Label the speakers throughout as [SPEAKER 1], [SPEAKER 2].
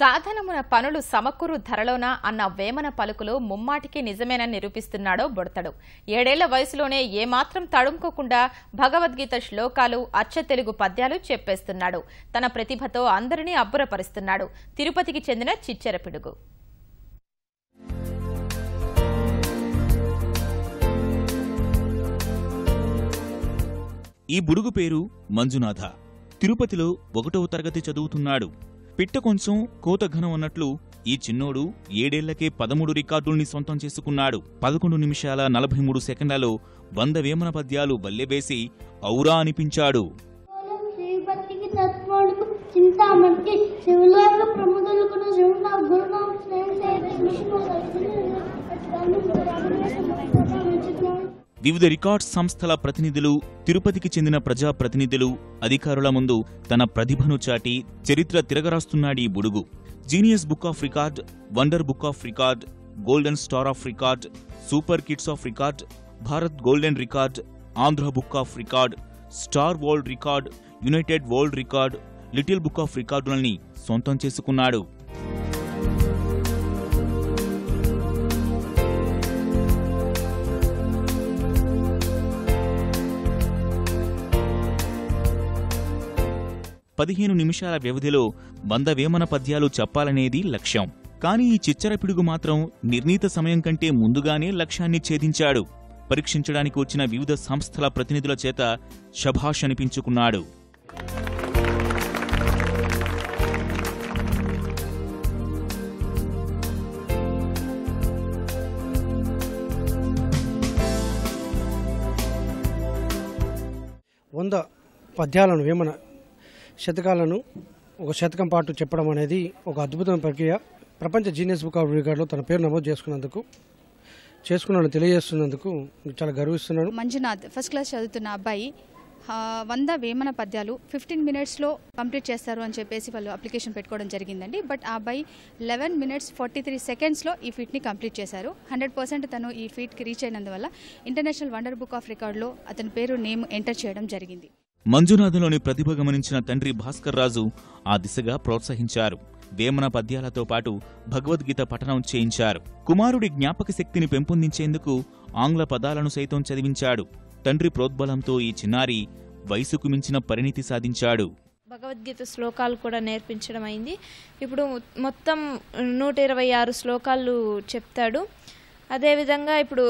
[SPEAKER 1] సాధనమున పనులు సమకూరు ధరలోన అన్న వేమన పలుకులు ముమ్మాటికి నిజమేనని నిరూపిస్తున్నాడో బొడతడు. 7 ఏళ్ల వయసులోనే ఏమాత్రం తడుముకోకుండా భగవద్గీత శ్లోకాలు, అచ్చ తెలుగు పద్యాలు చెప్పేస్తున్నాడు. తన ప్రతిభతో అందరినీ అబ్బురపరుస్తున్నాడు. తిరుపతికి చెందిన చిచ్చెర పిడుగు.
[SPEAKER 2] ఈ బుడుగు పేరు మంజునాథ. తిరుపతిలో 1వ తరగతి చదువుతున్నాడు. పిట్ట కొంచెం కోత ఘనం అన్నట్లు ఈ చిన్నోడు 7 ఏళ్లకే 13 రికార్డుల్ని సొంతం చేసుకున్నాడు. 11 నిమిషాల 43 సెకండ్లలో 100 వేమన పద్యాలు వల్లెవేసి ఔరా అనిపించాడు. వివిధ రికార్డ్స్ సంస్థల ప్రతినిధులు, తిరుపతికి చెందిన ప్రజాప్రతినిధులు, అధికారుల ముందు తన ప్రతిభను చాటి చరిత్ర తిరగరాస్తున్నాడీ బుడుగు. Genius book of record, wonder book of record, golden star of record, super kids of record, Bharat golden record, Andhra book of record, star world record, united world record, little book of రికార్డులని సొంతం చేసుకున్నాడు. పదిహేను నిమిషాల వ్యవధిలో 100 వేమన పద్యాలు చెప్పాలనేది లక్ష్యం. కానీ ఈ చిచ్చర పిడుగు మాత్రం నిర్ణీత సమయం కంటే ముందుగానే లక్ష్యాన్ని ఛేదించాడు. పరీక్షించడానికి వచ్చిన వివిధ సంస్థల ప్రతినిధుల చేత శభాష్ అనిపించుకున్నాడు.
[SPEAKER 3] పద్యాలను వేమన శతకాలను ఒక శతకం పాటు చెప్పడం అనేది ఒక అద్భుతమైన ప్రక్రియ. ప్రపంచ జీనియస్ బుక్ ఆఫ్ రికార్డులో తన పేరు నమోదు చేసుకున్నాను తెలియజేస్తున్నందుకు చాలా గర్విస్తున్నాను.
[SPEAKER 4] మంజునాథ్ ఫస్ట్ క్లాస్ చదువుతున్న అబ్బాయి 100 వేమన పద్యాలు 15 మినిట్స్లో కంప్లీట్ చేస్తారు అని చెప్పేసి వాళ్ళు అప్లికేషన్ పెట్టుకోవడం జరిగిందండి. బట్ ఆ అబ్బాయి 11 మినిట్స్ 43 సెకండ్స్లో ఈ ఫీట్ని కంప్లీట్ చేశారు. 100% తను ఈ ఫీట్కి రీచ్ అయినందువల్ల ఇంటర్నేషనల్ వండర్ బుక్ ఆఫ్ రికార్డులో అతని పేరు నేమ్ ఎంటర్ చేయడం జరిగింది.
[SPEAKER 2] మంజునాథలోని ప్రతిభ గమనించిన తండ్రి భాస్కర్ రాజు ఆ దిశగా ప్రోత్సహించారు. వేమన పద్యాలతో పాటు భగవద్గీత పఠనం చేయించారు. కుమారుడి జ్ఞాపక శక్తిని పెంపొందించేందుకు ఆంగ్ల పదాలను సైతం చదివించాడు. తండ్రి ప్రోద్బలంతో ఈ చిన్నారి వయసుకు మించిన పరిణితి సాధించాడు.
[SPEAKER 5] భగవద్గీత శ్లోకాలు కూడా నేర్పించడం అయింది. ఇప్పుడు మొత్తం 126 శ్లోకాలు చెప్తాడు. అదేవిధంగా ఇప్పుడు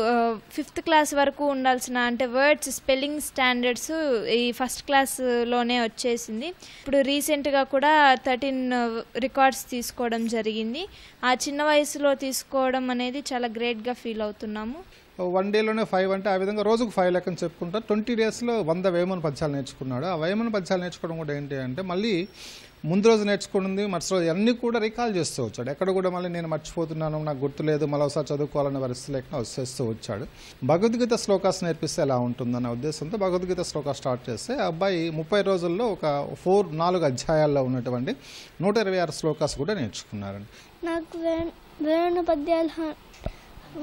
[SPEAKER 5] 5th క్లాస్ వరకు ఉండాల్సిన అంటే వర్డ్స్ స్పెల్లింగ్ స్టాండర్డ్స్ ఈ ఫస్ట్ క్లాస్లోనే వచ్చేసింది. ఇప్పుడు రీసెంట్గా కూడా 13 రికార్డ్స్ తీసుకోవడం జరిగింది. ఆ చిన్న వయసులో తీసుకోవడం అనేది చాలా గ్రేట్గా ఫీల్ అవుతున్నాము.
[SPEAKER 6] 1 డేలోనే 5 అంటే ఆ విధంగా రోజుకు 5 లెక్కని చెప్పుకుంటా 20 డేస్లో 100 వేమన పద్యాలు నేర్చుకున్నాడు. ఆ వేమన పద్యాలు నేర్చుకోవడం కూడా ఏంటి అంటే మళ్ళీ ముందు రోజు నేర్చుకుంది మరుసటి రోజు అన్నీ కూడా రికాల్ చేస్తూ వచ్చాడు. ఎక్కడ కూడా మళ్ళీ నేను మర్చిపోతున్నాను, నాకు గుర్తులేదు, మళ్ళీ ఒకసారి చదువుకోవాలనే పరిస్థితి లేకుండా వచ్చేస్తూ వచ్చాడు. భగవద్గీత శ్లోకాస్ నేర్పిస్తే ఎలా ఉంటుందన్న ఉద్దేశంతో భగవద్గీత శ్లోకా స్టార్ట్ చేస్తే ఆ అబ్బాయి 30 రోజుల్లో ఒక 4 అధ్యాయాల్లో ఉన్నటువంటి 126 శ్లోకాస్ కూడా నేర్చుకున్నారండి.
[SPEAKER 7] నాకు వేమన పద్యాలు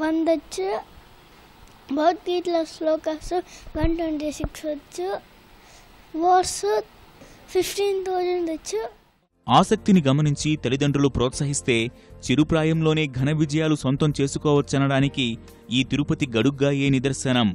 [SPEAKER 7] 100 వచ్చు, భగవద్గీతలో శ్లోకాస్ 126 వచ్చు, వర్డ్స్ 15,000 వచ్చు.
[SPEAKER 2] ఆసక్తిని గమనించి తల్లిదండ్రులు ప్రోత్సహిస్తే చిరుప్రాయంలోనే ఘన విజయాలు సొంతం చేసుకోవచ్చనడానికి ఈ తిరుపతి గడుగ్గాయే నిదర్శనం.